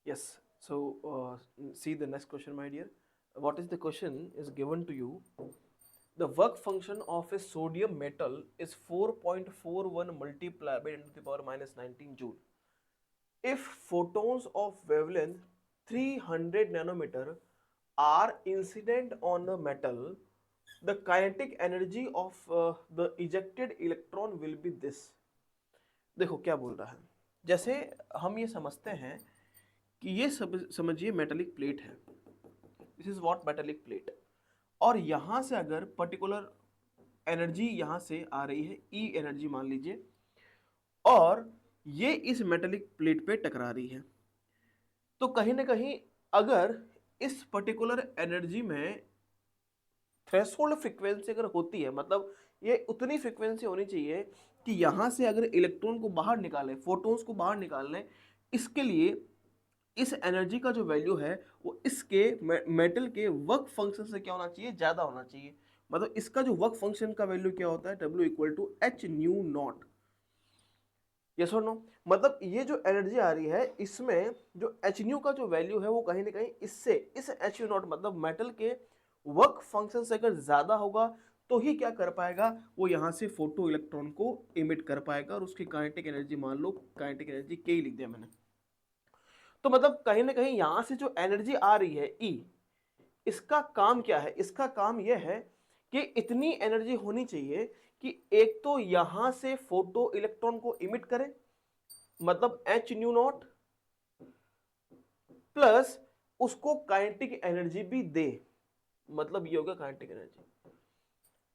Yes. So, see the next question, my dear. What is the question is given to you? The work function of a sodium metal is 4.41 multiplied by 10 to the power minus 19 joule. If photons of wavelength 300 nanometer are incident on the metal, the kinetic energy of the ejected electron will be this. देखो क्या बोल रहा है, जैसे हम ये समझते हैं कि ये समझिए मेटेलिक प्लेट है, this is what metallic plate, और यहां से अगर पर्टिकुलर एनर्जी यहां से आ रही है, ई एनर्जी मान लीजिए, और ये इस मेटेलिक प्लेट पे टकरा रही है, तो कहीं ना कहीं अगर इस पर्टिकुलर एनर्जी में थ्रेशोल्ड फ्रीक्वेंसी अगर होती है, मतलब ये उतनी फ्रीक्वेंसी होनी चाहिए कि यहां से अगर इलेक्ट्रॉन को बाहर निकालें, फोटोन्स को बाहर निकालने, इसके लिए इस एनर्जी का जो वैल्यू है वो इसके मेटल के वर्क फंक्शन से क्या होना चाहिए, ज्यादा होना चाहिए। मतलब इसका जो वर्क फंक्शन का वैल्यू क्या होता है, W equal to H nu naught. Yes और नो? मतलब ये जो एनर्जी आ रही है इसमें जो एच न्यू का जो वैल्यू है वो कहीं ना कहीं इससे, इस एच न्यू नॉट मतलब मेटल के वर्क फंक्शन से अगर ज्यादा होगा तो ही क्या कर पाएगा, वो यहां से फोटो इलेक्ट्रॉन को इमिट कर पाएगा, और उसकी काइनेटिक एनर्जी मान लो, काइनेटिक एनर्जी के ही लिख दिया मैंने। तो मतलब कहीं ना कहीं यहां से जो एनर्जी आ रही है ई, इसका काम क्या है, इसका काम यह है कि इतनी एनर्जी होनी चाहिए कि एक तो यहां से फोटो इलेक्ट्रॉन को इमिट करे, मतलब एच न्यू नॉट, प्लस उसको काइनेटिक एनर्जी भी दे, मतलब ये होगा काइनेटिक एनर्जी।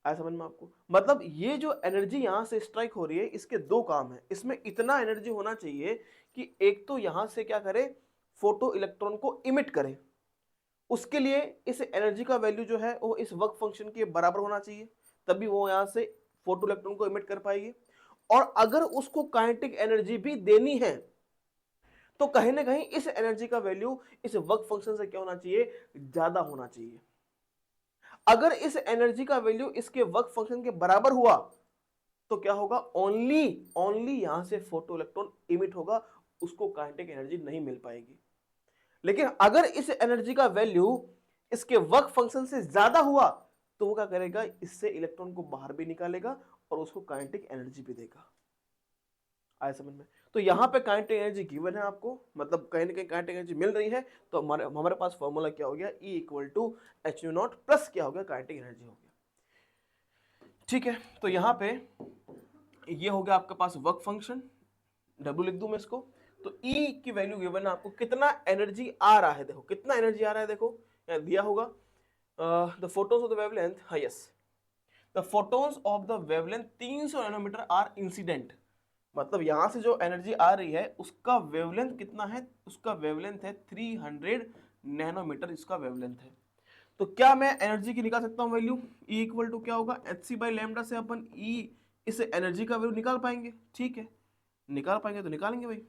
आया समझ में आपको? मतलब ये जो एनर्जी यहां से स्ट्राइक हो रही है इसके दो काम है, इसमें इतना एनर्जी होना चाहिए कि एक तो यहां से क्या करे, फोटो इलेक्ट्रॉन को इमिट करे, उसके लिए इस एनर्जी का वैल्यू जो है वो इस वर्क फंक्शन के बराबर होना चाहिए, तभी वो यहां से फोटो इलेक्ट्रॉन को इमिट कर पाएगी। और अगर उसको काइनेटिक एनर्जी भी देनी है तो कहीं ना कहीं इस एनर्जी का वैल्यू इस वर्क फंक्शन से क्या होना चाहिए, ज्यादा होना चाहिए। अगर इस एनर्जी का वैल्यू इसके वर्क फंक्शन के बराबर हुआ तो क्या होगा, ओनली ओनली यहां से फोटो इलेक्ट्रॉन इमिट होगा, उसको काइनेटिक एनर्जी नहीं मिल पाएगी। लेकिन अगर इस एनर्जी का वैल्यू इसके वर्क फंक्शन से ज्यादा हुआ तो वो क्या करेगा, इससे इलेक्ट्रॉन को बाहर भी निकालेगा और उसको काइनेटिक एनर्जी भी देगा। आया समझ में? तो यहां पे काइनेटिक एनर्जी गिवन है आपको, मतलब कहीं ना कहीं काइनेटिक एनर्जी मिल रही है, तो हमारे हमारे पास फॉर्मूला क्या हो गया, E equal to H nu naught plus क्या हो गया, काइनेटिक एनर्जी हो गया। ठीक है, तो यहां पे ये हो गया आपके पास वर्क फंक्शन, W लिख दूं मैं इसको। तो E की वैल्यू गिवन है आपको, कितना एनर्जी आ रहा है, देखो कितना एनर्जी आ रहा है, देखो यहाँ दिया होगा the photons of the wavelength, हाँ yes, the photons of the wavelength 300 nanometre are incident, मतलब यहां से जो एनर्जी आ रही है उसका वेवलेंथ कितना है, उसका वेवलेंथ है 300 नैनोमीटर, इसका वेवलेंथ है। तो क्या मैं एनर्जी की निकाल सकता हूं वैल्यू, E इक्वल टू क्या होगा, एच सी बाई लैम्डा से अपन E इस एनर्जी का वैल्यू निकाल पाएंगे। ठीक है, निकाल पाएंगे तो निकालेंगे भाई।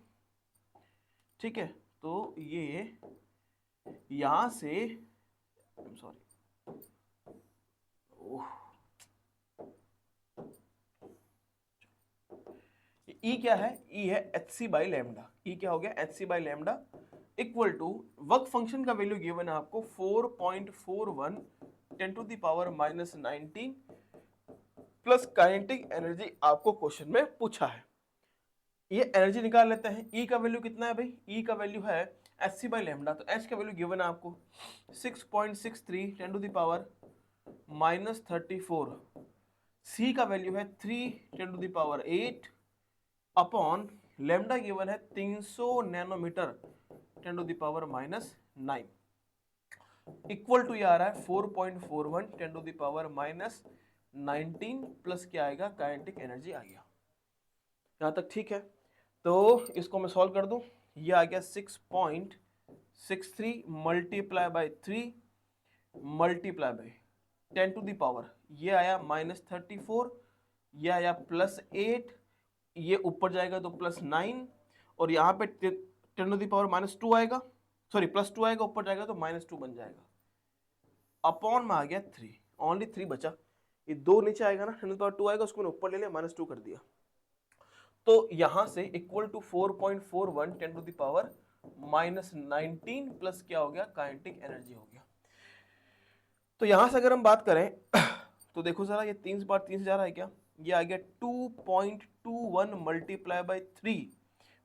ठीक है, तो ये यहां से, सॉरी, ई क्या है, ई है H C by lambda, E क्या हो गया, H C by lambda equal to work function का वैल्यू गिवन है आपको 4.41 10 to the power minus 19 plus kinetic energy आपको क्वेश्चन में पूछा है। ये एनर्जी निकाल लेते हैं। ई का वैल्यू कितना है भाई, ई का वैल्यू है एच सी बाई लैम्डा, तो एच का वैल्यू गिवन है आपको 6.63 10 to the power minus 34, C का वैल्यू है 3 10 to the power 8 upon lambda given है 300 nanometre 10 to the power minus 9 equal to ये आ रहा है 4.41 10 to the power minus 19 plus क्या आएगा, काइनेटिक एनर्जी आ गया। यहां तक ठीक है? तो इसको मैं सॉल्व कर दूं, ये आ गया 6.63 multiply by 3 multiply by 10 to the power, ये आया माइनस 34, ये आया प्लस 8, ये ऊपर जाएगा तो प्लस 9, और यहाँ पे 10 टू द पावर माइनस 2 आएगा, सॉरी प्लस 2 आएगा, ऊपर जाएगा तो माइनस 2 बन जाएगा, अपॉन में आ गया 3, ओनली 3 बचा। ये 2 नीचे आएगा ना, 10 टू द पावर 2 आएगा, उसको मैंने ऊपर ले लिया, माइनस 2 कर दिया। तो यहां से equal to 4.41 10 to the power -19 plus क्या हो गया, काइनेटिक एनर्जी हो गया। तो यहां से अगर हम बात करें तो देखो जरा, ये 3 बार 3 से जा रहा है क्या, ये आ गया 2.21 मल्टीप्लाई बाई 3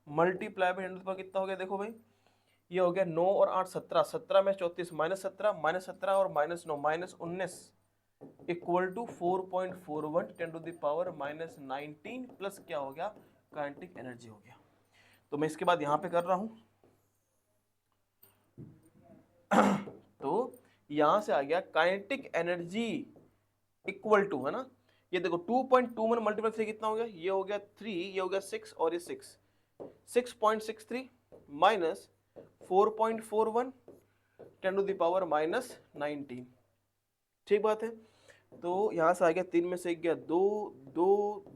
मल्टीप्लाई बाई 100 कितना हो गया, देखो भाई ये हो गया 9 और 8 17, 17 में 34 -17 और -9 -19 equal to 4.41 10 to the power -19 plus क्या हो गया, काइनेटिक एनर्जी हो गया। तो मैं इसके बाद यहां पे कर रहा हूं तो यहां से आ गया काइनेटिक एनर्जी इक्वल टू, है ना, ये देखो 2.21 मल्टीप्लाई 3 कितना हो गया, ये हो गया 3, ये हो गया 6 और ये 6, 6.63 माइनस 4.41 10 टू द पावर -19, ठीक बात है। तो यहां से आ गया 3 में से गया 2 2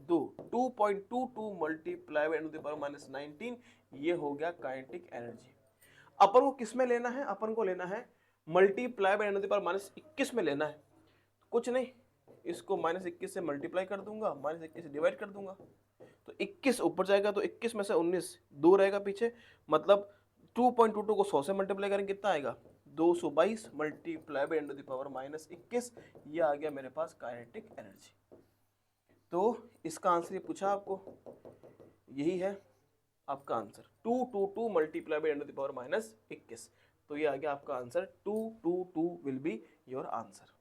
2 2.22 multiply by 10 to the power -19, ये हो गया काइनेटिक एनर्जी। अपन को किस में लेना है, अपन को लेना है multiply by 10 to the power -21 में लेना है। कुछ नहीं, इसको -21 से मल्टीप्लाई कर दूंगा, -21 से डिवाइड कर दूंगा, तो 21 ऊपर जाएगा तो 21 में से 19 2 रहेगा पीछे, मतलब 2.22 को 100 से मल्टीप्लाई करेंगे कितना आएगा, 222 multiply by 10 to the power -21, ये आ गया मेरे पास काइनेटिक एनर्जी। तो इसका आंसर ये पूछा आपको, यही है आपका answer 222 multiply by 10 to the power -21, तो ये आ गया आपका answer, 222 will be your answer.